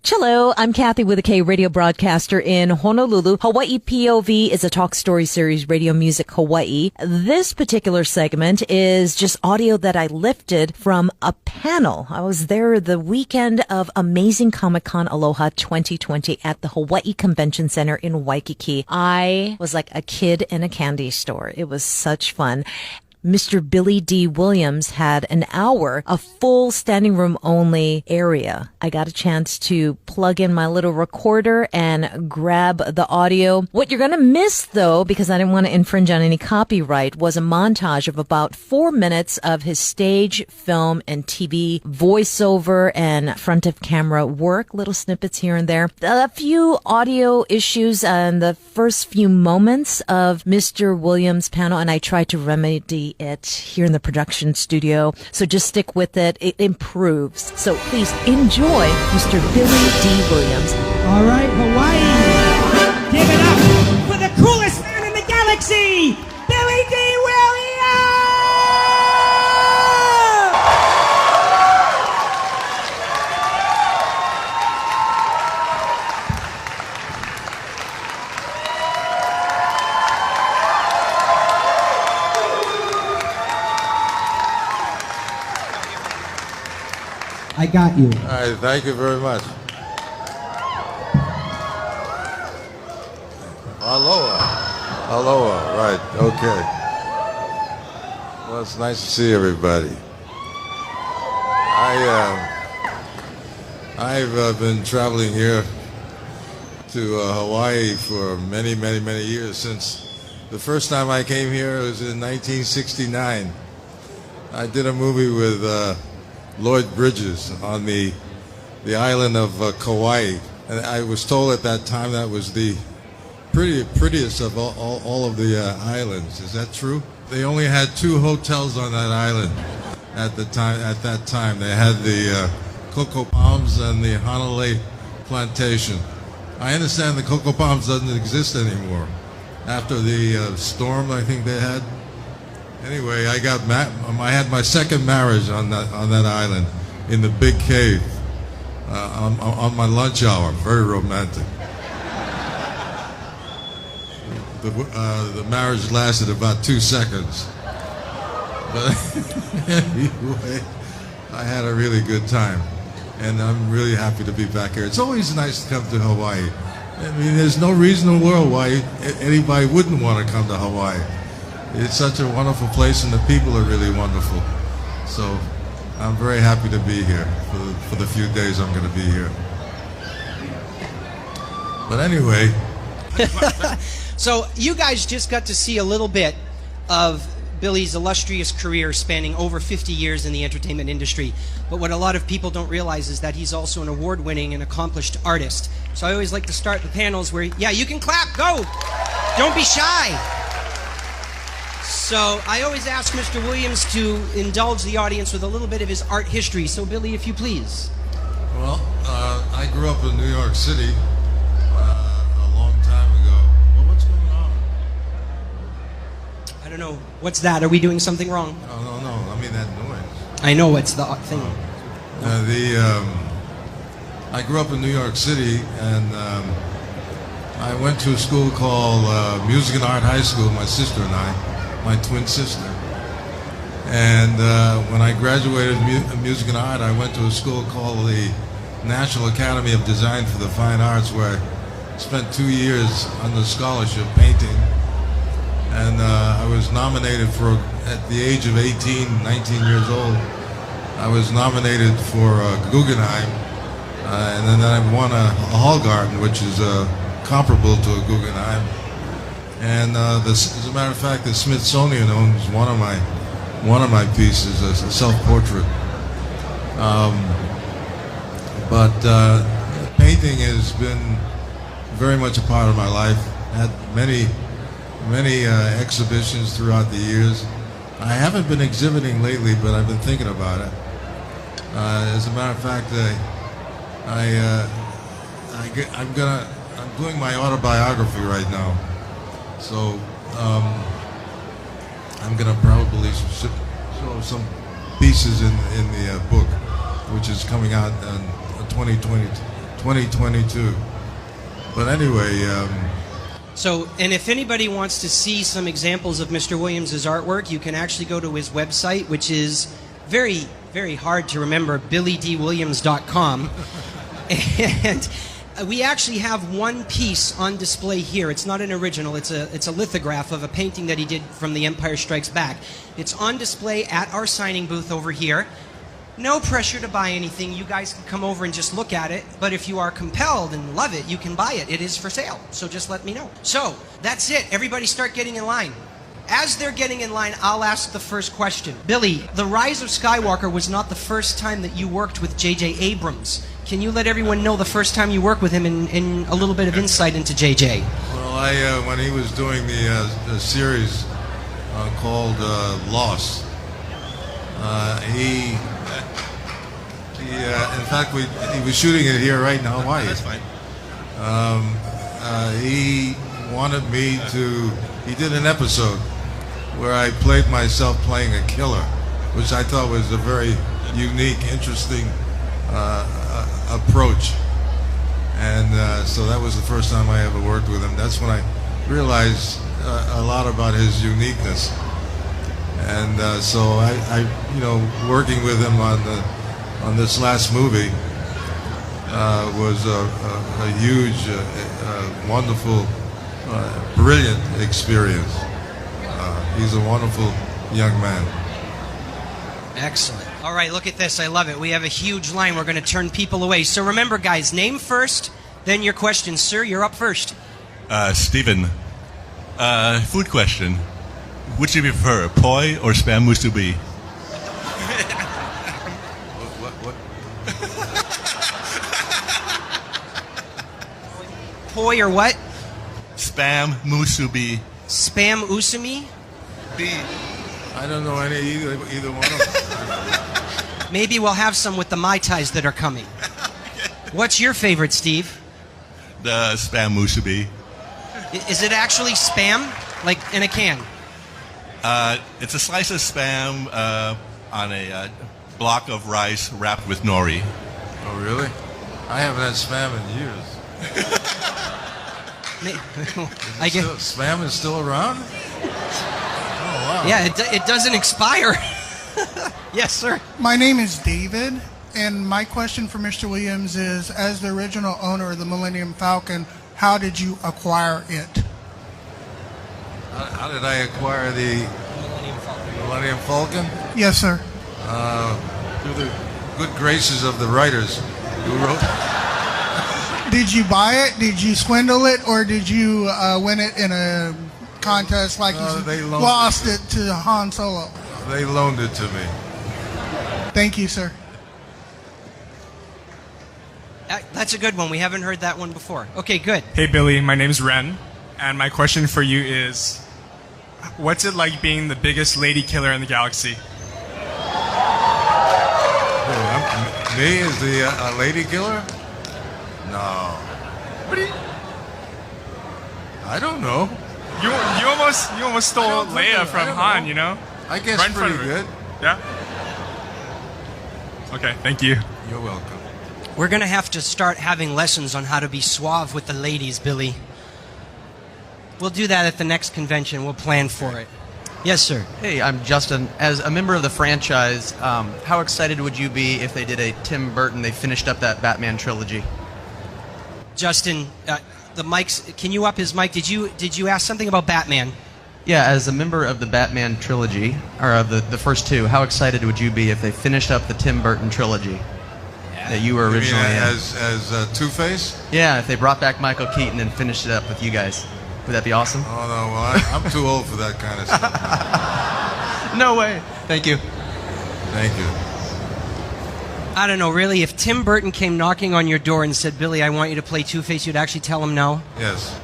Hello, I'm Kathy with a K, radio broadcaster in Honolulu. Hawaii POV is a talk story series, Radio Music Hawaii. This particular segment is just audio that I lifted from a panel. I was there the weekend of Amazing Comic Con Aloha 2020 at the Hawaii Convention Center in Waikiki. I was like a kid in a candy store. It was such fun. Mr. Dee Williams had an hour, a full standing room only area. I got a chance to plug in my little recorder and grab the audio. What you're going to miss, though, because I didn't want to infringe on any copyright, was a montage of about 4 minutes of his stage, film, and TV voiceover and front of camera work, little snippets here and there. A few audio issues in the first few moments of Mr. Williams' panel, and I tried to remedy it here in the production studio. So just stick with it. It improves. So please enjoy Mr. Billy Dee Williams. All right, Hawaii, give it up for the coolest man in the galaxy, Billy Dee Williams! I got you. All right, thank you very much. Aloha. Aloha, right, okay. Well, it's nice to see everybody. I've been traveling here to Hawaii for many, many, many years. Since the first time I came here, it was in 1969. I did a movie with Lloyd Bridges on the island of Kauai, and I was told at that time that was the prettiest of all of the islands. Is that true? They only had 2 hotels on that island at the time. At that time, they had the Cocoa Palms and the Honolulu Plantation. I understand the Cocoa Palms doesn't exist anymore after the storm I think they had. Anyway, I had my second marriage on that island in the big cave on my lunch hour. Very romantic. The marriage lasted about 2 seconds. But anyway, I had a really good time, and I'm really happy to be back here. It's always nice to come to Hawaii. I mean, there's no reason in the world why anybody wouldn't want to come to Hawaii. It's such a wonderful place, and the people are really wonderful. So I'm very happy to be here for the few days I'm going to be here. But anyway. So you guys just got to see a little bit of Billy's illustrious career spanning over 50 years in the entertainment industry. But what a lot of people don't realize is that he's also an award-winning and accomplished artist. So I always like to start the panels where, yeah, you can clap, go! Don't be shy! So I always ask Mr. Williams to indulge the audience with a little bit of his art history. So Billy, if you please. Well, I grew up in New York City a long time ago. Well, what's going on? I don't know. What's that? Are we doing something wrong? No. I mean that noise. I know it's the thing. I grew up in New York City, and I went to a school called Music and Art High School, my sister and I. My twin sister. And when I graduated music and art, I went to a school called the National Academy of Design for the Fine Arts, where I spent 2 years under scholarship painting. And I was nominated at the age of 18, 19 years old, I was nominated for Guggenheim. And then I won a Hallgarten, which is comparable to a Guggenheim. And as a matter of fact, the Smithsonian owns one of my pieces, a self-portrait. But painting has been very much a part of my life. Had many exhibitions throughout the years. I haven't been exhibiting lately, but I've been thinking about it. As a matter of fact, I'm doing my autobiography right now. So I'm going to probably show some pieces in the book, which is coming out in 2020 2022. But anyway, So, and if anybody wants to see some examples of Mr. Williams' artwork, you can actually go to his website, which is very, very hard to remember, billydwilliams.com. And we actually have one piece on display here. It's not an original. It's a lithograph of a painting that he did from The Empire Strikes Back. It's on display at our signing booth over here. No pressure to buy anything. You guys can come over and just look at it. But if you are compelled and love it, you can buy it. It is for sale. So just let me know. So that's it. Everybody start getting in line. As they're getting in line, I'll ask the first question. Billy, The Rise of Skywalker was not the first time that you worked with J.J. Abrams. Can you let everyone know the first time you worked with him in a little bit of insight into J.J.? well, when he was doing the series called Lost, in fact, he was shooting it here right in Hawaii. That's fine. He wanted me to. He did an episode where I played myself playing a killer, which I thought was a very unique, interesting approach. And so that was the first time I ever worked with him. That's when I realized a lot about his uniqueness. And so I working with him on this last movie was a huge, wonderful, brilliant experience. He's a wonderful young man. Excellent. All right, look at this. I love it. We have a huge line. We're going to turn people away. So remember, guys, name first, then your question. Sir, you're up first. Stephen, food question. Which do you prefer, poi or spam musubi? What? Poi or what? Spam musubi. Spam usumi? I don't know either one of them. Maybe we'll have some with the Mai Tais that are coming. What's your favorite, Steve? The spam musubi. Is it actually spam? Like in a can? It's a slice of spam on a block of rice wrapped with nori. Oh, really? I haven't had spam in years. I guess. Spam is still around? Oh, wow. Yeah, it doesn't expire. Yes, sir. My name is David, and my question for Mr. Williams is, as the original owner of the Millennium Falcon, how did you acquire it? How did I acquire the Millennium Falcon? Yes, sir. Through the good graces of the writers who wrote. Did you buy it? Did you swindle it? Or did you win it in a contest like they you loaned lost it to Han Solo? They loaned it to me. Thank you, sir. That's a good one. We haven't heard that one before. Okay, good. Hey Billy, my name's Ren, and my question for you is, what's it like being the biggest lady killer in the galaxy? Me is the lady killer? No. I don't know. You almost stole Leia from Han, you know? I guess Right in front pretty of her. good. Yeah? Okay, thank you. You're welcome. We're going to have to start having lessons on how to be suave with the ladies, Billy. We'll do that at the next convention. We'll plan for it. Yes, sir. Hey, I'm Justin. As a member of the franchise, how excited would you be if they did a Tim Burton, they finished up that Batman trilogy? Justin, the mic's. Can you up his mic? Did you ask something about Batman? Yeah, as a member of the Batman trilogy, or of the first two, how excited would you be if they finished up the Tim Burton trilogy that you were You mean originally in? as Two-Face? Yeah, if they brought back Michael Keaton and finished it up with you guys. Would that be awesome? Oh, no, well, I'm too old for that kind of stuff. No way. Thank you. Thank you. I don't know, really. If Tim Burton came knocking on your door and said, "Billy, I want you to play Two-Face," you'd actually tell him no? Yes.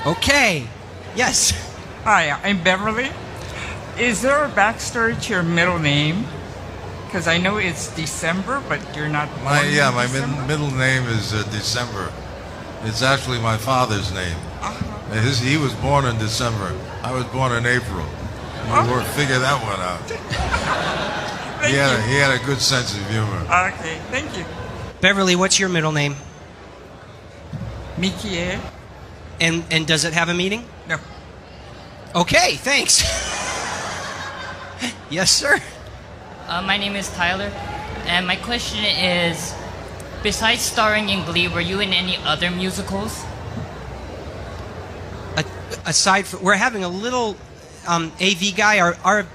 Okay. Yes. Hi, I'm Beverly. Is there a backstory to your middle name? Because I know it's December, but you're not born My in December? middle name is December. It's actually my father's name. He was born in December. I was born in April. You figure that one out. He had a good sense of humor. Okay, thank you. Beverly, what's your middle name? Mikie? And does it have a meaning? No. Okay, thanks. Yes, sir. My name is Tyler, and my question is, besides starring in Glee, were you in any other musicals? Aside from, we're having a little AV guy. Our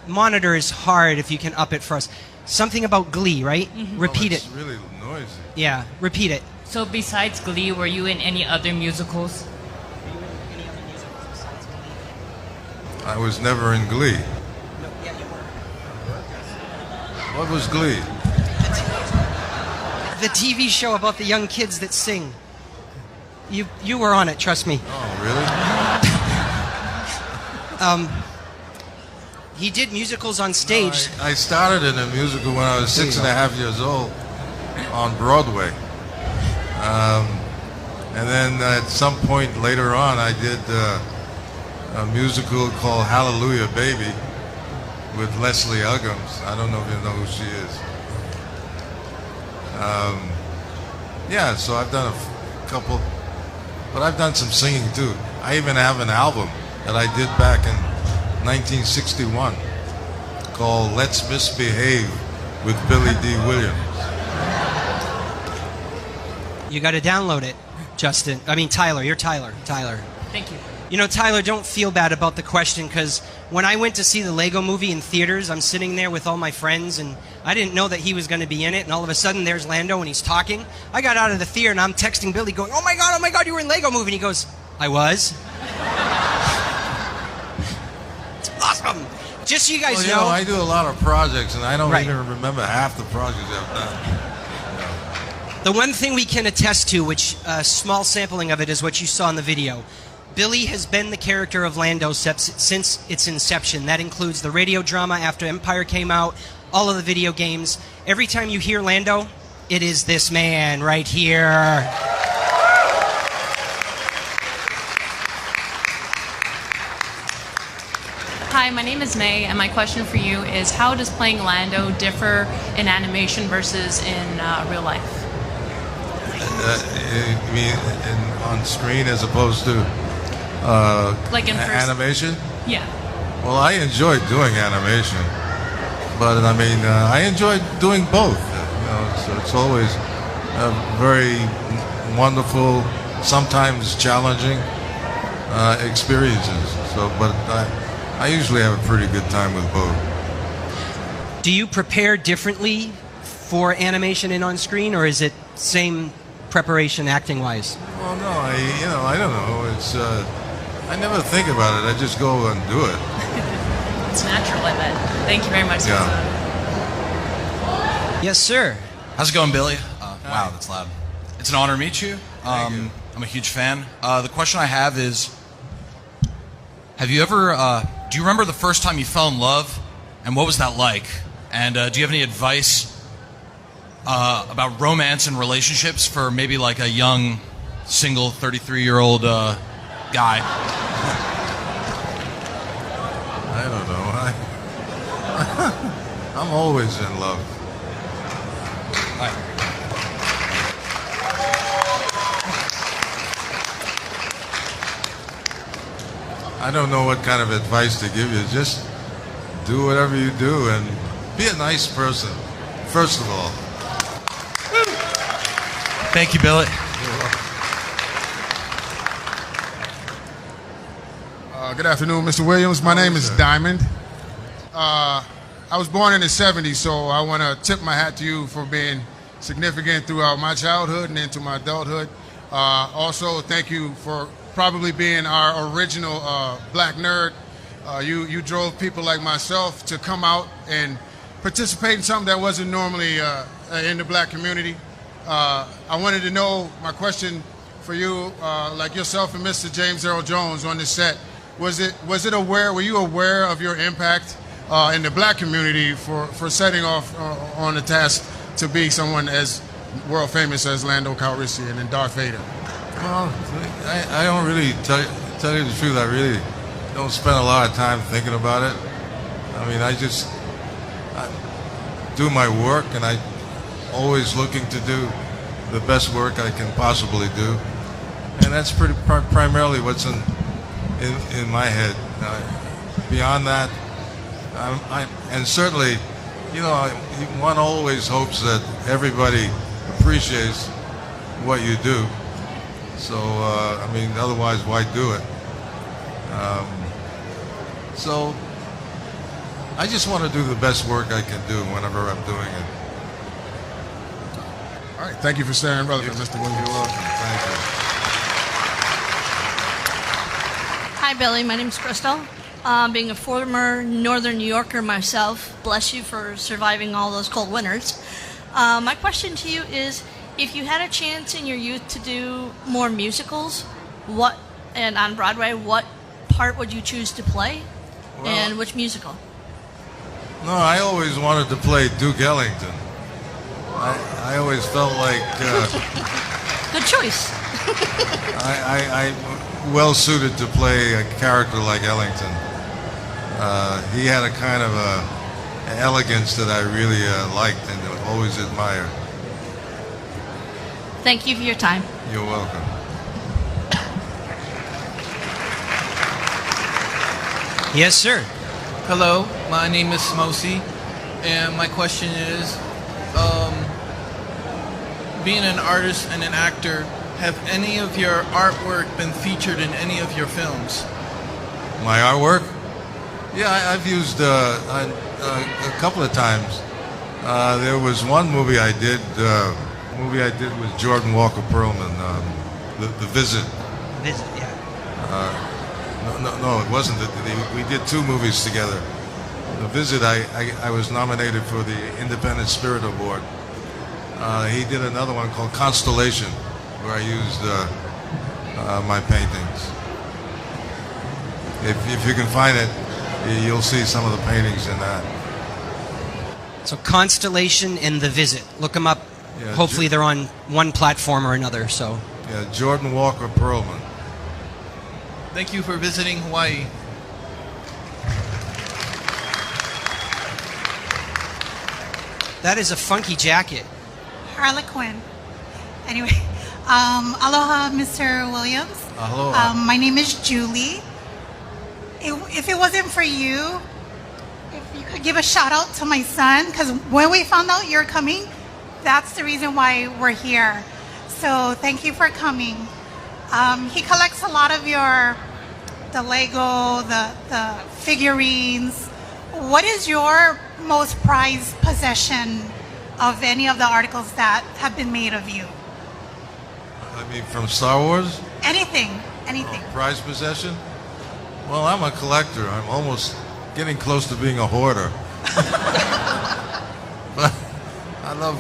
monitor is hard. If you can up it for us. Something about Glee, right? Mm-hmm. Repeat it's it. really noisy. Yeah, repeat it. So besides Glee, were you in any other musicals? I was never in Glee. No, yeah, you were. What was Glee? The TV show about the young kids that sing. You were on it, trust me. Oh, really? He did musicals on stage. No, I started in a musical when I was 6.5 years old on Broadway. And then at some point later on, I did a musical called Hallelujah Baby with Leslie Uggams. I don't know if you know who she is. Yeah, so I've done a couple, but I've done some singing too. I even have an album that I did back in 1961 called Let's Misbehave with Billy Dee Williams. You got to download it, Justin. I mean, Tyler. You're Tyler. Tyler. Thank you. You know, Tyler, don't feel bad about the question, because when I went to see the Lego movie in theaters, I'm sitting there with all my friends, and I didn't know that he was going to be in it, and all of a sudden there's Lando, and he's talking. I got out of the theater, and I'm texting Billy going, oh my God, you were in Lego movie. And he goes, I was. It's awesome. Just so you guys Well, know. I do a lot of projects, and I don't Right. even remember half the projects I've done. The one thing we can attest to, which a small sampling of it is what you saw in the video, Billy has been the character of Lando since its inception. That includes the radio drama after Empire came out, all of the video games. Every time you hear Lando, it is this man right here. Hi, my name is May, and my question for you is, how does playing Lando differ in animation versus in real life? You mean on screen as opposed to Like in person? animation? Yeah. Well, I enjoy doing animation, but I mean, I enjoy doing both. You know, so it's always very wonderful, sometimes challenging experiences. So, but I usually have a pretty good time with both. Do you prepare differently for animation and on screen, or is it same preparation acting-wise? Well, no, I don't know. It's I never think about it. I just go and do it. It's natural, I bet. Thank you very much. Yeah. Yes, sir. How's it going, Billy? Wow, that's loud. It's an honor to meet you. I'm a huge fan. The question I have is, have you ever, do you remember the first time you fell in love, and what was that like? And do you have any advice about romance and relationships for maybe like a young, single, 33-year-old guy? I don't know. I'm always in love. I don't know what kind of advice to give you. Just do whatever you do and be a nice person, first of all. Thank you, Billy. Good afternoon, Mr. Williams. My name is Diamond. I was born in the 70s, so I want to tip my hat to you for being significant throughout my childhood and into my adulthood. Also, thank you for probably being our original black nerd. You drove people like myself to come out and participate in something that wasn't normally in the black community. I wanted to know, my question for you, like yourself and Mr. James Earl Jones on this set, were you aware of your impact in the black community for setting off on the task to be someone as world famous as Lando Calrissian and Darth Vader? Well, I don't really, tell you the truth, I really don't spend a lot of time thinking about it. I mean, I do my work, and I always looking to do the best work I can possibly do, and that's primarily what's in my head. Beyond that, and certainly, one always hopes that everybody appreciates what you do. So, otherwise, why do it? So, I just want to do the best work I can do whenever I'm doing it. All right, thank you for staying relevant, Mr. Williams. You're welcome. Thank you. Hi, Billy. My name's Crystal. Being a former Northern New Yorker myself, bless you for surviving all those cold winters. My question to you is, if you had a chance in your youth to do more musicals, and on Broadway, what part would you choose to play, and which musical? No, I always wanted to play Duke Ellington. I always felt like good choice. I well suited to play a character like Ellington. He had a kind of an elegance that I really liked and always admired. Thank you for your time. You're welcome. Yes, sir. Hello, my name is Smosi, and my question is, being an artist and an actor, have any of your artwork been featured in any of your films? My artwork? Yeah, I've used a couple of times. There was one movie I did. With Jordan Walker Perlman, The Visit. Visit, yeah. No, it wasn't. We did two movies together. The Visit, I was nominated for the Independent Spirit Award. He did another one called Constellation, where I used my paintings. If you can find it, you'll see some of the paintings in that. So Constellation and The Visit. Look them up. Yeah, Hopefully they're on one platform or another. So. Yeah, Jordan Walker Perlman. Thank you for visiting Hawaii. That is a funky jacket. Harlequin. Anyway, aloha, Mr. Williams. Aloha. My name is Julie. If it wasn't for you, if you could give a shout out to my son, because when we found out you're coming, that's the reason why we're here. So thank you for coming. He collects a lot of the Lego, the figurines. What is your most prized possession of any of the articles that have been made of you? I mean, from Star Wars? Anything. Prized possession? Well, I'm a collector. I'm almost getting close to being a hoarder. But I love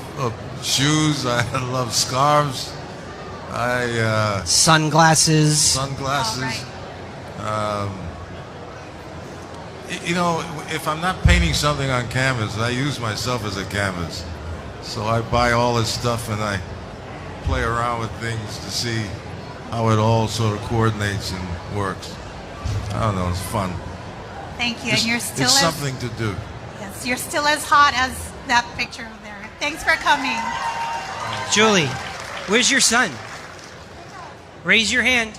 shoes. I love scarves. Sunglasses. Oh, right. If I'm not painting something on canvas, I use myself as a canvas. So I buy all this stuff and I play around with things to see how it all sort of coordinates and works. I don't know, it's fun. Thank you, and you're still it's something to do. Yes, you're still as hot as that picture over there. Thanks for coming. Julie, where's your son? Raise your hand.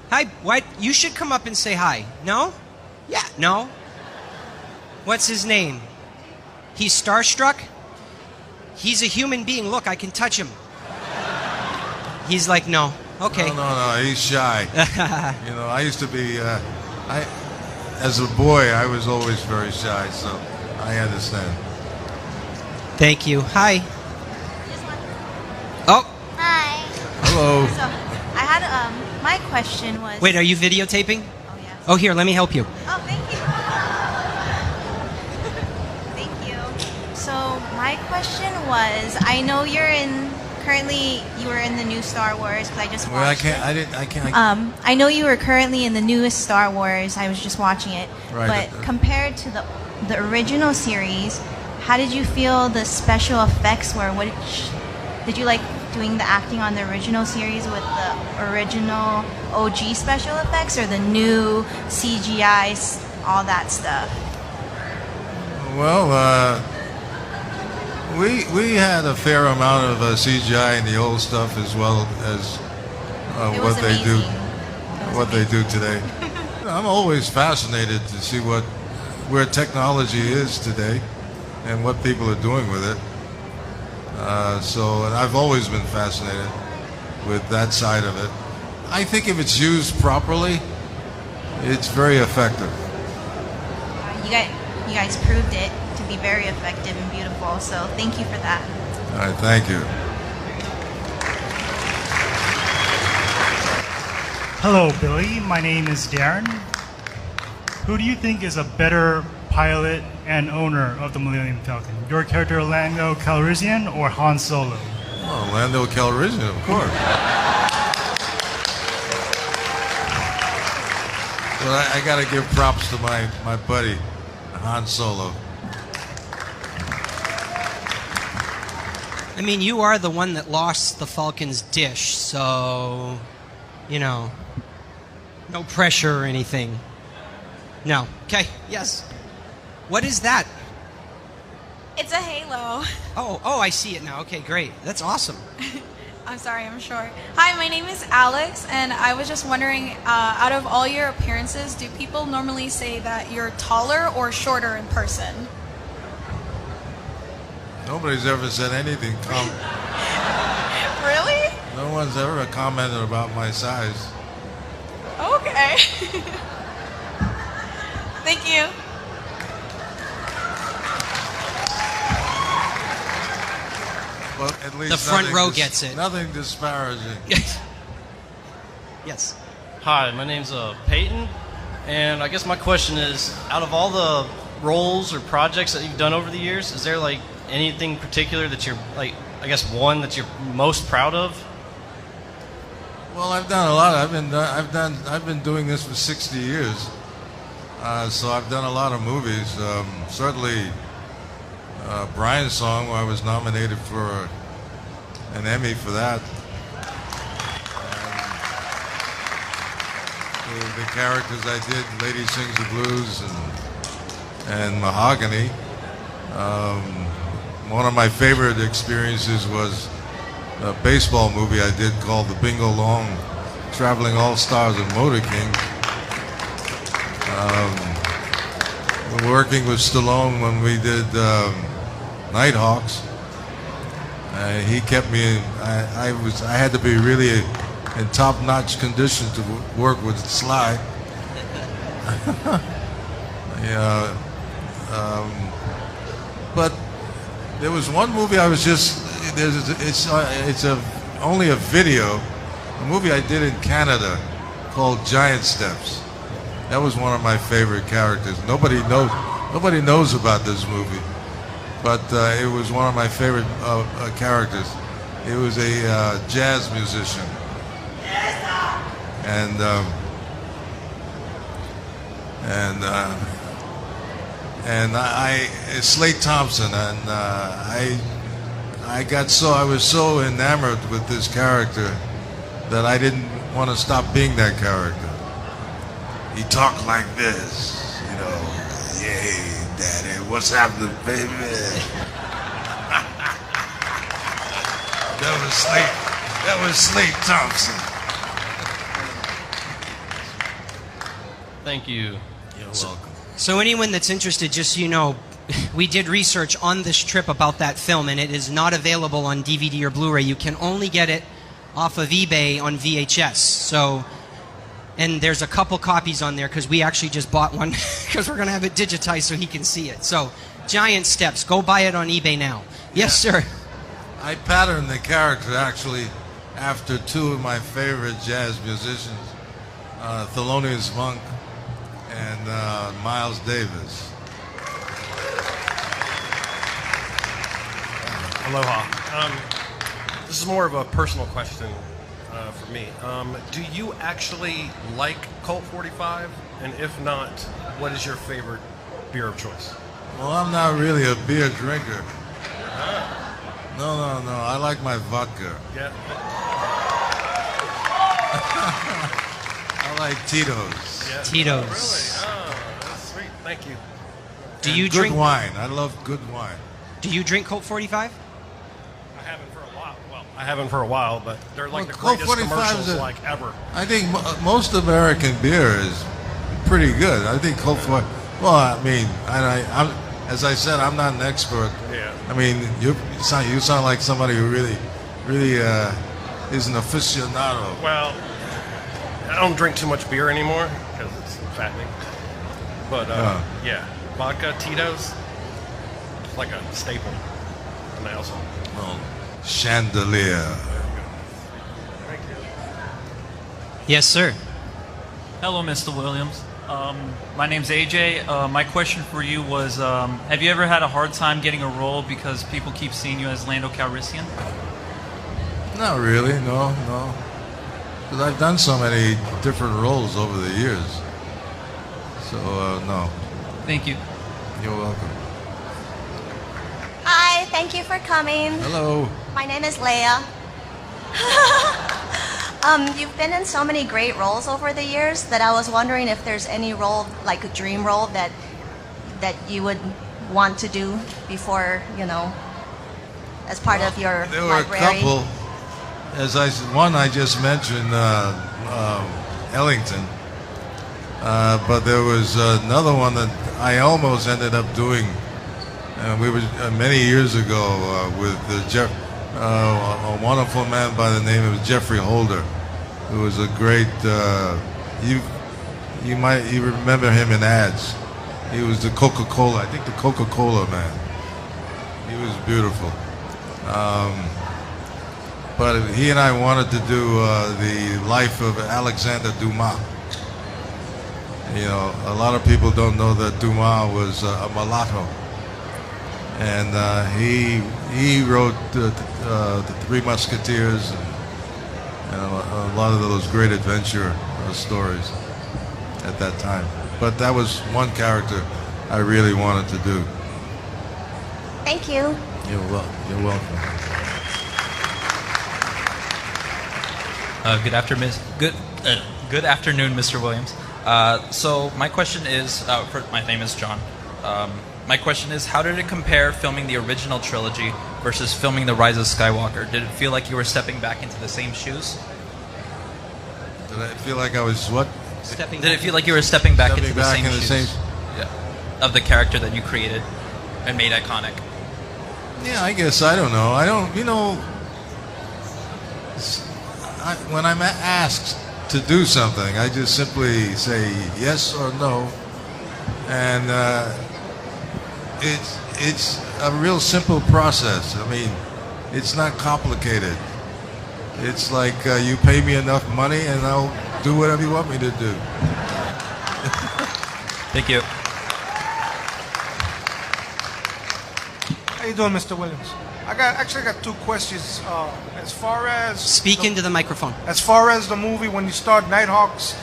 Hi, what? You should come up and say hi. No? Yeah, no? What's his name? He's starstruck? He's a human being. Look, I can touch him. He's like, no. Okay. No, he's shy. I used to be, as a boy, I was always very shy, so I understand. Thank you. Hi. Oh. Hi. Hello. So I had my question was. Wait, are you videotaping? Oh yes. Oh, here, let me help you. Oh, thank you. Thank you. So my question was, I know you were in the new Star Wars, because I just watched it. I know you were currently in the newest Star Wars. I was just watching it. Right. But compared to the original series, how did you feel the special effects were? Did you like doing the acting on the original series with the original OG special effects, or the new CGI, all that stuff? Well, We had a fair amount of CGI in the old stuff as well as what they do today. I'm always fascinated to see where technology is today and what people are doing with it. And I've always been fascinated with that side of it. I think if it's used properly, it's very effective. You guys proved it to be very effective and beautiful, so thank you for that. All right, thank you. Hello, Billy. My name is Darren. Who do you think is a better pilot and owner of the Millennium Falcon? Your character, Lando Calrissian, or Han Solo? Oh, Lando Calrissian, of course. Well, I got to give props to my buddy, Han Solo. I mean, you are the one that lost the Falcon's dish, so, no pressure or anything. No. Okay, yes. What is that? It's a halo. Oh, I see it now. Okay, great. That's awesome. I'm sorry, I'm short. Hi, my name is Alex, and I was just wondering, out of all your appearances, do people normally say that you're taller or shorter in person? Nobody's ever said anything. Really? No one's ever commented about my size. Okay. Thank you. Well, at least The front row gets it. Nothing disparaging. Yes. Hi, my name's Peyton, and I guess my question is, out of all the roles or projects that you've done over the years, is there like anything particular that you're like, I guess one that you're most proud of? Well, I've done a lot. I've been doing this for 60 years, so I've done a lot of movies. Certainly, Brian's Song, where I was nominated for an Emmy for that. The characters I did, Lady Sings the Blues and Mahogany. One of my favorite experiences was a baseball movie I did called The Bingo Long Traveling All-Stars of Motor King. Working with Stallone when we did Nighthawks. He kept me. I had to be really in top-notch condition to work with Sly. But there was one movie I was just. It's only a video. A movie I did in Canada called Giant Steps. That was one of my favorite characters. Nobody knows about this movie, but it was one of my favorite characters. It was a jazz musician, and I Slate Thompson, and I was so enamored with this character that I didn't want to stop being that character. He talked like this, "Yay, Daddy, what's happening, baby?" That was Slate Thompson. Thank you. You're welcome. So anyone that's interested, just so you know, we did research on this trip about that film, and it is not available on DVD or Blu-ray. You can only get it off of eBay on VHS. And there's a couple copies on there because we actually just bought one because we're going to have it digitized so he can see it. So, Giant Steps. Go buy it on eBay now. Yes, sir. I patterned the character actually after two of my favorite jazz musicians, Thelonious Monk and Miles Davis. Aloha. This is more of a personal question for me. Do you actually like Colt 45? And if not, what is your favorite beer of choice? Well, I'm not really a beer drinker. No. I like my vodka. Yeah. I like Tito's. Yeah. Tito's. Really? Oh, that's sweet. Thank you. Do you good drink wine? I love good wine. Do you drink Colt 45? I haven't for a while. Well, I haven't for a while, but they're like the Colt greatest 45 commercials is a- like ever. I think most American beer is pretty good. I think Colt 45. Well, I mean, I'm as I said, I'm not an expert. Yeah. I mean, you sound like somebody who really is an aficionado. Well, I don't drink too much beer anymore because it's fattening. But yeah, vodka, Tito's, it's like a staple in my household. Well, chandelier. Thank you. Yes, sir. Hello, Mr. Williams. My name's AJ. My question for you was, have you ever had a hard time getting a role because people keep seeing you as Lando Calrissian? Not really, no. Because I've done so many different roles over the years. So, no. Thank you. You're welcome. Hi, thank you for coming. Hello. My name is Leia. You've been in so many great roles over the years that I was wondering if there's any role, like a dream role, that you would want to do before, as part of your There were library. a couple. One I just mentioned, Ellington. But there was another one that I almost ended up doing. We were many years ago with a wonderful man by the name of Jeffrey Holder, who was a great. You remember him in ads. He was the Coca-Cola. I think the Coca-Cola man. He was beautiful. But he and I wanted to do the life of Alexander Dumas. A lot of people don't know that Dumas was a mulatto, and he wrote the Three Musketeers and a lot of those great adventure stories at that time. But that was one character I really wanted to do. Thank you. You're welcome. Good afternoon, Mr. Williams. So my question is, my name is John. My question is, how did it compare filming the original trilogy versus filming The Rise of Skywalker? Did it feel like you were stepping back into the same shoes? Did I feel like I was what? Did it feel like you were stepping back into the same in the shoes? same- Yeah. Of the character that you created and made iconic? Yeah, I guess I don't know. When I'm asked to do something, I just simply say yes or no, and it's a real simple process. I mean, it's not complicated. It's like you pay me enough money, and I'll do whatever you want me to do. Thank you. How you doing, Mr. Williams? I actually got two questions. As far as Speak into the microphone. As far as the movie, when you start Nighthawks,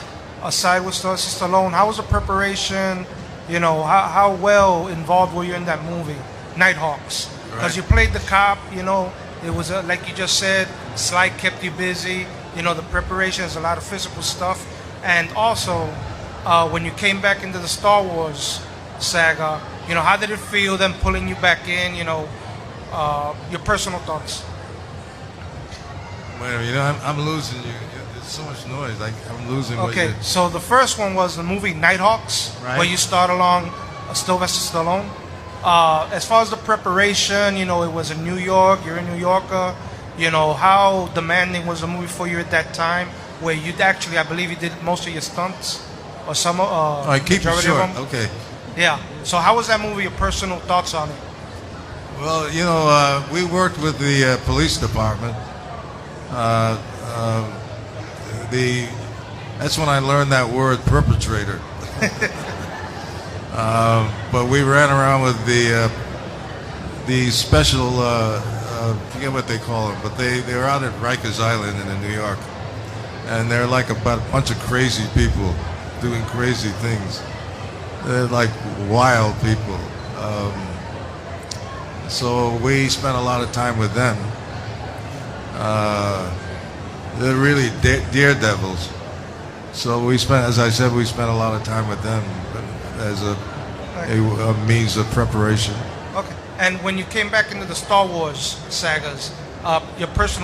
aside with Sylvester Stallone, how was the preparation? How well involved were you in that movie, Nighthawks? Because you played the cop. It was like you just said, Sly kept you busy. The preparation is a lot of physical stuff, and also when you came back into the Star Wars saga, how did it feel them pulling you back in? Your personal thoughts. Wait a minute, I'm losing you. There's so much noise. I'm losing. Okay, so the first one was the movie Nighthawks, Right. where you start along Sylvester Stallone. As far as the preparation, it was in New York. You're a New Yorker. How demanding was the movie for you at that time, where you actually, I believe, you did most of your stunts, or some. I keep it majority of short. them? Okay. Yeah. So how was that movie? Your personal thoughts on it? Well, we worked with the police department. That's when I learned that word, perpetrator. But we ran around with the special, forget what they call them, but they were out at Rikers Island in New York, and they're like about a bunch of crazy people doing crazy things. They're like wild people. So we spent a lot of time with them. They're really daredevils. So as I said, we spent a lot of time with them as a means of preparation. Okay. And when you came back into the Star Wars sagas, your personal